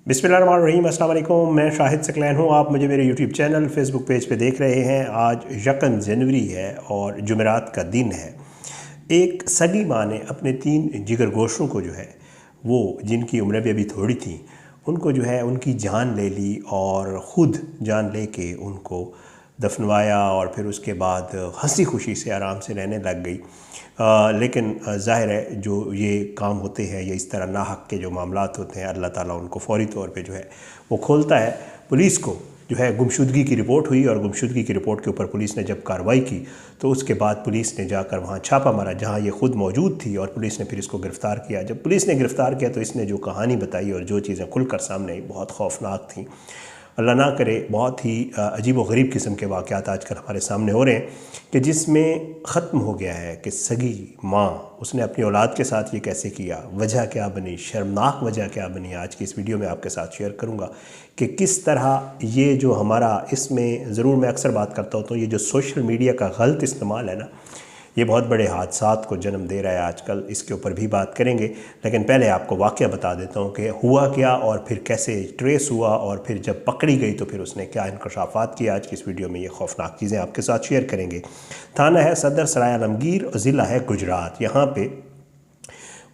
बिस्मिल्लाहिर्रहमानिर्रहीम। अस्सलाम वालेकुम। मैं शाहिद सकलैन हूँ। आप मुझे मेरे यूट्यूब चैनल फेसबुक पेज पे देख रहे हैं। आज 1 जनवरी है और जुमेरात का दिन है। एक सगी माँ ने अपने 3 जिगर गोशों को जो है वो जिनकी उम्रें भी अभी थोड़ी थी उनको जो है उनकी जान ले ली और ख़ुद जान ले के उनको दफनवाया और फिर उसके बाद हंसी खुशी से आराम से रहने लग गई। लेकिन ज़ाहिर है जो ये काम होते हैं या इस तरह नाहक के जो मामलात होते हैं अल्लाह ताला उनको फ़ौरी तौर पे जो है वो खोलता है। पुलिस को जो है गुमशुदगी की रिपोर्ट हुई और गुमशुदगी की रिपोर्ट के ऊपर पुलिस ने जब कार्रवाई की तो उसके बाद पुलिस ने जाकर वहाँ छापा मारा जहाँ ये ख़ुद मौजूद थी और पुलिस ने फिर इसको गिरफ़्तार किया। जब पुलिस ने गिरफ़्तार किया तो इसने जो कहानी बताई और जो चीज़ें खुलकर सामने आई बहुत खौफनाक थी। अल्लाह ना करे बहुत ही अजीब व गरीब किस्म के वाक़यात आजकल हमारे सामने हो रहे हैं कि जिसमें ख़त्म हो गया है कि सगी माँ उसने अपनी औलाद के साथ ये कैसे किया, वजह क्या बनी, शर्मनाक वजह क्या बनी। आज की इस वीडियो में आपके साथ शेयर करूँगा कि किस तरह ये जो हमारा इसमें ज़रूर मैं अक्सर बात करता हूँ तो ये जो सोशल मीडिया का गलत इस्तेमाल है ना ये बहुत बड़े हादसात को जन्म दे रहा है आजकल। इसके ऊपर भी बात करेंगे लेकिन पहले आपको वाक़या बता देता हूँ कि हुआ क्या और फिर कैसे ट्रेस हुआ और फिर जब पकड़ी गई तो फिर उसने क्या इंकशाफात किया। आज की इस वीडियो में ये खौफनाक चीज़ें आपके साथ शेयर करेंगे। थाना है सदर सराय आलमगीर, ज़िला है गुजरात। यहाँ पे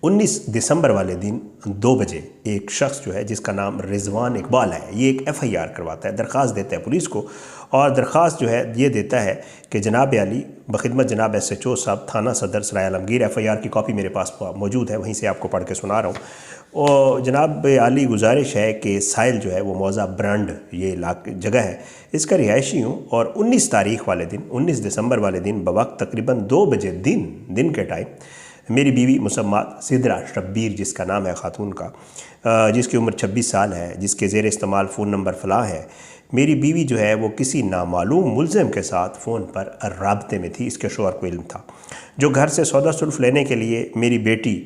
19 दिसंबर वाले दिन 2 बजे एक शख्स जो है जिसका नाम रिजवान इकबाल है ये एक FIR करवाता है, दरख्वास्त देता है पुलिस को और दरख्वास्त जो है ये देता है कि जनाब अली बखिदमत जनाब SHO साहब थाना सदर सराय आलमगीर। FIR की कॉपी मेरे पास मौजूद है, वहीं से आपको पढ़ के सुना रहा हूँ। और जनाब अली गुजारिश है कि साहिल जो है वो मौज़ा ब्रांड ये जगह है इसका रिहायशी हूँ और 19 तारीख वाले दिन 19 दिसंबर वाले दिन बवक्त तकरीबन 2 बजे दिन के टाइम मेरी बीवी मुसम्मात सिदरा शब्बीर जिसका नाम है ख़ातून का, जिसकी उम्र 26 साल है, जिसके ज़ेर इस्तेमाल फ़ोन नंबर फ़लाँ है, मेरी बीवी जो है वो किसी नामालूम मुल्ज़िम के साथ फ़ोन पर राब्ते में थी। इसके शौहर को इल्म था जो घर से सौदा सुल्फ़ लेने के लिए मेरी बेटी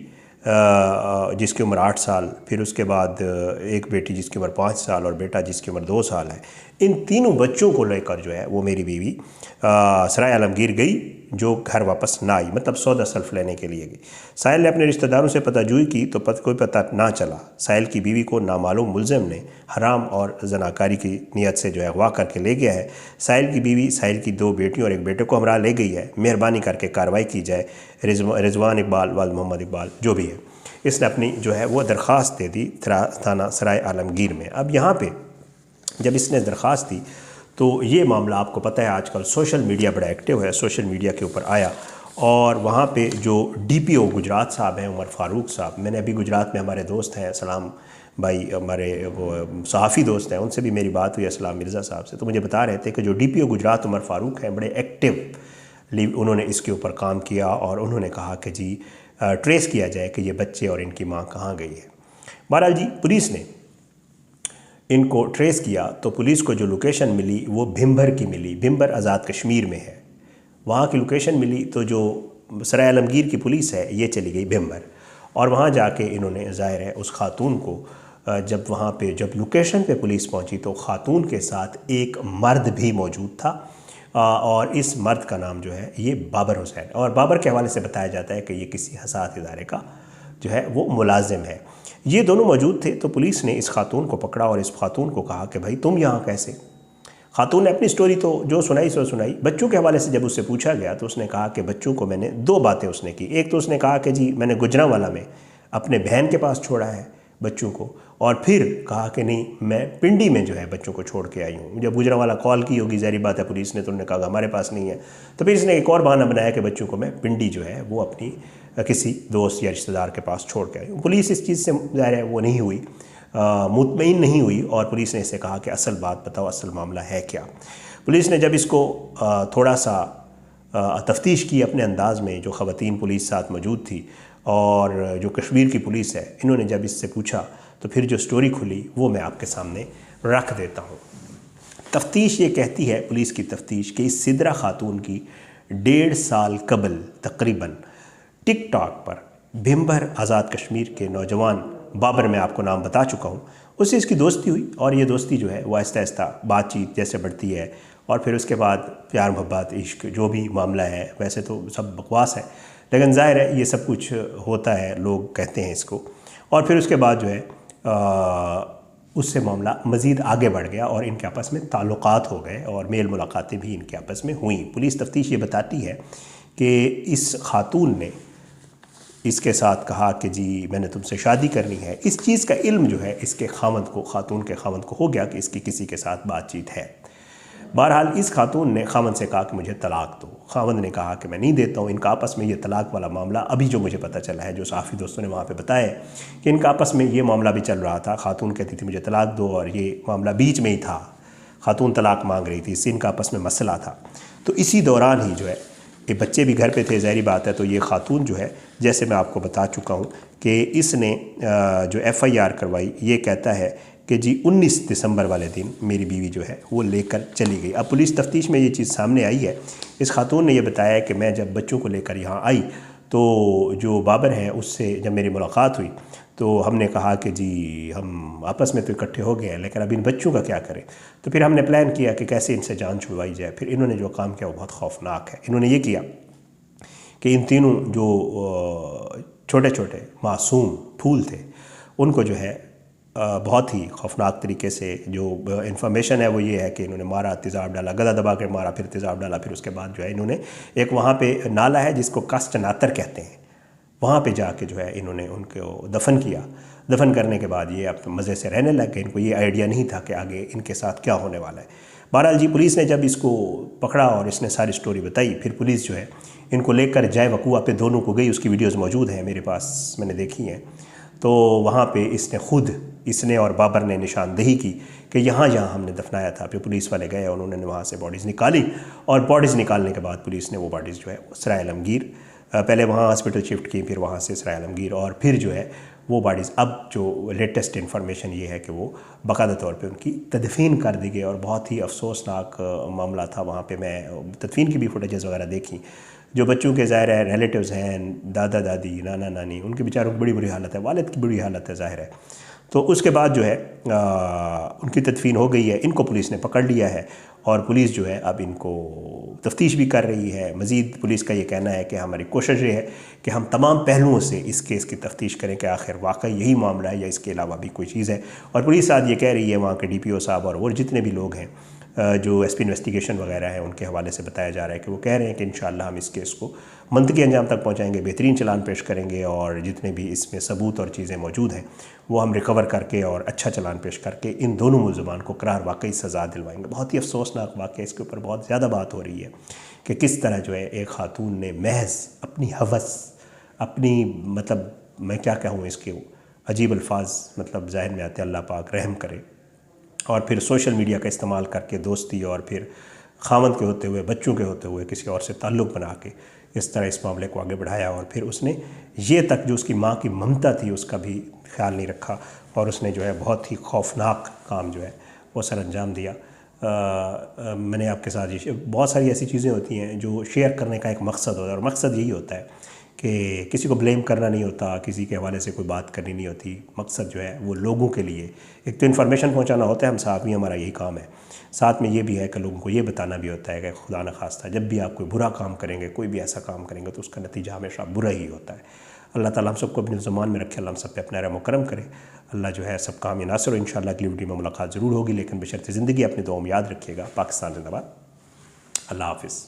जिसकी उम्र 8 साल, फिर उसके बाद एक बेटी जिसकी उम्र 5 साल और बेटा जिसकी उम्र 2 साल है, इन तीनों बच्चों को लेकर जो है वो मेरी बीवी सराय आलमगीर गई जो घर वापस ना आई, मतलब सौदा सल्फ लेने के लिए गई। साहिल ने अपने रिश्तेदारों से पताजोई की तो कोई पता ना चला। साहिल की बीवी को नामालूम मुल्ज़िम ने हराम और जनाकारी की नीयत से जो है अगवा करके ले गया है। साहिल की बीवी साहिल की 2 बेटियों और एक बेटे को हमरा ले गई है। मेहरबानी करके कार्रवाई की जाए। रिजवान इकबाल वाल मोहम्मद इकबाल जो भी है इसने अपनी जो है वो दरख्वास्त दे दी थाना सराय आलमगीर में। अब यहाँ पर जब इसने दरख्वास्त दी तो ये मामला आपको पता है आजकल सोशल मीडिया बड़ा एक्टिव है, सोशल मीडिया के ऊपर आया और वहाँ पे जो DPO गुजरात साहब हैं उमर फ़ारूक साहब, मैंने अभी गुजरात में हमारे दोस्त हैं सलाम भाई, हमारे वो सहाफ़ी दोस्त हैं, उनसे भी मेरी बात हुई असलाम मिर्ज़ा साहब से, तो मुझे बता रहे थे कि जो DPO गुजरात उमर फ़ारूक हैं बड़े एक्टिव उन्होंने इसके ऊपर काम किया और उन्होंने कहा कि जी ट्रेस किया जाए कि ये बच्चे और इनकी माँ कहाँ गई है। बहरहाल जी पुलिस ने इनको ट्रेस किया तो पुलिस को जो लोकेशन मिली वो भिम्बर की मिली, भिम्बर आज़ाद कश्मीर में है, वहाँ की लोकेशन मिली। तो जो सराय आलमगीर की पुलिस है ये चली गई भिम्बर और वहाँ जाके इन्होंने ज़ाहिर है उस खातून को जब वहाँ पे जब लोकेशन पे पुलिस पहुँची तो खातून के साथ एक मर्द भी मौजूद था और इस मर्द का नाम जो है ये बाबर हुसैन, और बाबर के हवाले से बताया जाता है कि ये किसी हसास इदारे का जो है वो मुलाजिम है। ये दोनों मौजूद थे तो पुलिस ने इस खातून को पकड़ा और इस खातून को कहा कि भाई तुम यहाँ कैसे। खातून ने अपनी स्टोरी तो जो सुनाई सो सुनाई। बच्चों के हवाले से जब उससे पूछा गया तो उसने कहा कि बच्चों को मैंने 2 बातें उसने की। एक तो उसने कहा कि जी मैंने गुजरांवाला में अपने बहन के पास छोड़ा है बच्चों को, और फिर कहा कि नहीं मैं पिंडी में जो है बच्चों को छोड़ के आई हूँ। जब गुजरांवाला कॉल की होगी ज़ाहिर बात है पुलिस ने, तो उन्होंने कहा हमारे पास नहीं है, तो फिर इसने एक और बहाना बनाया कि बच्चों को मैं पिंडी जो है वो अपनी किसी दोस्त या रिश्तेदार के पास छोड़ के आई हूँ। पुलिस इस चीज़ से ज़ाहिर है वो नहीं हुई, मुतमईन नहीं हुई और पुलिस ने इसे कहा कि असल बात बताओ, असल मामला है क्या। पुलिस ने जब इसको थोड़ा सा तफ्तीश की अपने अंदाज में, जो ख़वातीन पुलिस साथ मौजूद थी और जो कश्मीर की पुलिस है, इन्होंने जब इससे पूछा तो फिर जो स्टोरी खुली वो मैं आपके सामने रख देता हूँ। तफ्तीश ये कहती है, पुलिस की तफ्तीश, कि इस सिदरा खातून की 1.5 साल कबल तकरीबन टिकटॉक पर भिम्बर आज़ाद कश्मीर के नौजवान बाबर, मैं आपको नाम बता चुका हूँ, उससे इसकी दोस्ती हुई और ये दोस्ती जो है वो आहिस्ता आहिस्ता बातचीत जैसे बढ़ती है और फिर उसके बाद प्यार मोहब्बत इश्क जो भी मामला है, वैसे तो सब बकवास है लेकिन ज़ाहिर है ये सब कुछ होता है, लोग कहते हैं इसको। और फिर उसके बाद जो है اس سے معاملہ مزید آگے بڑھ گیا اور ان کے آپس میں تعلقات ہو گئے اور میل ملاقاتیں بھی ان کے آپس میں ہوئیں۔ پولیس تفتیش یہ بتاتی ہے کہ اس خاتون نے اس کے ساتھ کہا کہ جی میں نے تم سے شادی کرنی ہے۔ اس چیز کا علم جو ہے اس کے خاوند کو، خاتون کے خاوند کو ہو گیا کہ اس کی کسی کے ساتھ بات چیت ہے۔ بہرحال اس خاتون نے خاوند سے کہا کہ مجھے طلاق دو۔ خاوند نے کہا کہ میں نہیں دیتا ہوں۔ ان کا آپس میں یہ طلاق والا معاملہ ابھی جو مجھے پتہ چلا ہے، جو صحافی دوستوں نے وہاں پہ بتایا کہ ان کا آپس میں یہ معاملہ بھی چل رہا تھا۔ خاتون کہتی تھی مجھے طلاق دو اور یہ معاملہ بیچ میں ہی تھا، خاتون طلاق مانگ رہی تھی، اس سے ان کا آپس میں مسئلہ تھا۔ تو اسی دوران ہی جو ہے یہ بچے بھی گھر پہ تھے، ظاہری بات ہے، تو یہ خاتون جو ہے جیسے میں آپ کو بتا چکا ہوں کہ اس نے جو ایف آئی آر کروائی، یہ کہتا ہے کہ جی 19 دسمبر والے دن میری بیوی جو ہے وہ لے کر چلی گئی۔ اب پولیس تفتیش میں یہ چیز سامنے آئی ہے۔ اس خاتون نے یہ بتایا کہ میں جب بچوں کو لے کر یہاں آئی تو جو بابر ہے اس سے جب میری ملاقات ہوئی تو ہم نے کہا کہ جی ہم آپس میں تو اکٹھے ہو گئے ہیں لیکن اب ان بچوں کا کیا کریں۔ تو پھر ہم نے پلان کیا کہ کیسے ان سے جان چھڑوائی جائے۔ پھر انہوں نے جو کام کیا وہ بہت خوفناک ہے۔ انہوں نے یہ کیا کہ ان تینوں جو چھوٹے چھوٹے معصوم پھول تھے ان کو جو ہے بہت ہی خوفناک طریقے سے، جو انفارمیشن ہے وہ یہ ہے کہ انہوں نے مارا، تیزاب ڈالا، گلا دبا کے مارا، پھر تیزاب ڈالا، پھر اس کے بعد جو ہے انہوں نے ایک وہاں پہ نالہ ہے جس کو کاسٹ ناتر کہتے ہیں، وہاں پہ جا کے جو ہے انہوں نے ان کو دفن کیا۔ دفن کرنے کے بعد یہ اب مزے سے رہنے لگ گئے، ان کو یہ آئیڈیا نہیں تھا کہ آگے ان کے ساتھ کیا ہونے والا ہے۔ بہرحال جی پولیس نے جب اس کو پکڑا اور اس نے ساری سٹوری بتائی، پھر پولیس جو ہے ان کو لے کر جائے وقوع پہ دونوں کو گئی۔ اس کی ویڈیوز موجود ہیں میرے پاس، میں نے دیکھی ہیں۔ تو وہاں پہ اس نے اور بابر نے نشاندہی کی کہ یہاں ہم نے دفنایا تھا۔ پھر پولیس والے گئے اور انہوں نے وہاں سے باڈیز نکالی اور باڈیز نکالنے کے بعد پولیس نے وہ باڈیز جو ہے سرائے عالمگیر پہلے وہاں ہاسپٹل شفٹ کی، پھر وہاں سے سرائے عالمگیر، اور پھر جو ہے وہ باڈیز اب جو لیٹسٹ انفارمیشن یہ ہے کہ وہ باقاعدہ طور پہ ان کی تدفین کر دی گئی اور بہت ہی افسوسناک معاملہ تھا۔ وہاں پہ میں تدفین کی بھی فوٹیجز وغیرہ دیکھی۔ جو بچوں کے ظاہر ہے ریلیٹیوز ہیں، دادا دادی، نانا نانی، ان کے بیچاروں کی بڑی بری حالت ہے، والد کی بری حالت ہے ظاہر ہے۔ تو اس کے بعد جو ہے ان کی تدفین ہو گئی ہے۔ ان کو پولیس نے پکڑ لیا ہے اور پولیس جو ہے اب ان کو تفتیش بھی کر رہی ہے۔ مزید پولیس کا یہ کہنا ہے کہ ہماری کوشش یہ ہے کہ ہم تمام پہلوؤں سے اس کیس کی تفتیش کریں کہ آخر واقعی یہی معاملہ ہے یا اس کے علاوہ بھی کوئی چیز ہے۔ اور پولیس آج یہ کہہ رہی ہے، وہاں کے ڈی پی او صاحب اور جتنے بھی لوگ ہیں جو ایس پی انویسٹیگیشن وغیرہ ہیں ان کے حوالے سے بتایا جا رہا ہے کہ وہ کہہ رہے ہیں کہ انشاءاللہ ہم اس کیس کو منطقی انجام تک پہنچائیں گے، بہترین چلان پیش کریں گے اور جتنے بھی اس میں ثبوت اور چیزیں موجود ہیں وہ ہم ریکور کر کے اور اچھا چلان پیش کر کے ان دونوں ملزمان کو قرار واقعی سزا دلوائیں گے۔ بہت ہی افسوسناک واقعہ، اس کے اوپر بہت زیادہ بات ہو رہی ہے کہ کس طرح جو ہے ایک خاتون نے محض اپنی ہوس، اپنی میں کیا کہوں اس کے عجیب الفاظ ذہن میں آتے، اللہ پاک رحم کرے، اور پھر سوشل میڈیا کا استعمال کر کے دوستی اور پھر خاوند کے ہوتے ہوئے، بچوں کے ہوتے ہوئے کسی اور سے تعلق بنا کے اس طرح اس معاملے کو آگے بڑھایا، اور پھر اس نے یہ تک جو اس کی ماں کی ممتا تھی اس کا بھی خیال نہیں رکھا اور اس نے جو ہے بہت ہی خوفناک کام جو ہے وہ سر انجام دیا۔ میں نے آپ کے ساتھ بہت ساری ایسی چیزیں ہوتی ہیں جو شیئر کرنے کا ایک مقصد ہوتا ہے، اور مقصد یہی ہوتا ہے کہ کسی کو بلیم کرنا نہیں ہوتا، کسی کے حوالے سے کوئی بات کرنی نہیں ہوتی۔ مقصد جو ہے وہ لوگوں کے لیے ایک تو انفارمیشن پہنچانا ہوتا ہے، ہم صحافی ہمارا یہی کام ہے، ساتھ میں یہ بھی ہے کہ لوگوں کو یہ بتانا بھی ہوتا ہے کہ خدا نخواستہ جب بھی آپ کوئی برا کام کریں گے، کوئی بھی ایسا کام کریں گے تو اس کا نتیجہ ہمیشہ برا ہی ہوتا ہے۔ اللہ تعالیٰ ہم سب کو اپنے زمان میں رکھے، اللہ ہم سب پہ اپنا رحم و کرم کرے، اللہ جو ہے سب کا ہمیں ناصر ہو۔ انشاءاللہ اگلی ویڈیو میں ملاقات ضرور ہوگی، لیکن بشرط زندگی اپنی دعاؤں میں یاد رکھیے گا۔ پاکستان زندہ باد، اللہ حافظ۔